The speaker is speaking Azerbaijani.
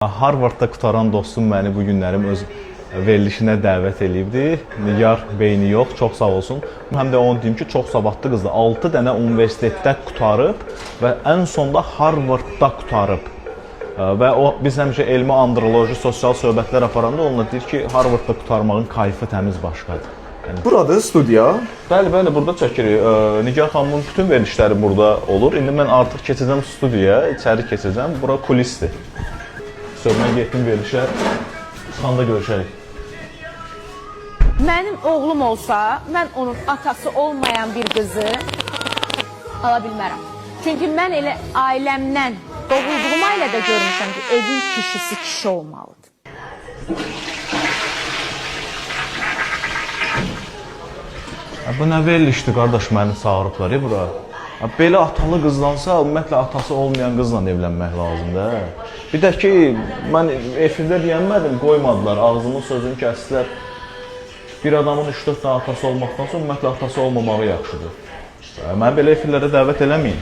Harvardda qutaran dostum məni bu günlərim öz verilişinə dəvət eləyibdi. Nigar beyni yox, çox sağ olsun. Həm də onu deyim ki, çox savadlı qızdır. 6 dənə universitetdə qutarıb və ən sonda Harvardda qutarıb. Və o, biz həmişə elmi androloji, sosial söhbətlər aparanda onunla deyir ki, Harvardda qutarmağın kayfı təmiz başqadır. Buradır studiya. Bəli, burada çəkirik. Nigar xanımın bütün verilişləri burada olur. İndi mən artıq keçəcəm studiyaya, içəri keçəcəm. Bura kulisdir. Mən getdim verilişə, çıxanda görüşərik. Mənim oğlum olsa, mən onun atası olmayan bir qızı ala bilmərəm. Çünki mən elə ailəmdən, doğulduğum ailədə görmüşəm ki, evin kişisi kişi olmalıdır. Bu nə verilişdir, qardaş, məni çağırıblar bura. Belə atalı qızlansa, ümumiyyətlə atası olmayan qızla evlənmək lazımdır. Bir də ki, mən efirdə deyənmədim, qoymadılar, ağzımın sözünü kəsdilər. Bir adamın 3-4 dənə atası olmaqdansa, ümumiyyətlə atası olmamağı yaxşıdır. Məni belə efirlərə dəvət eləməyin.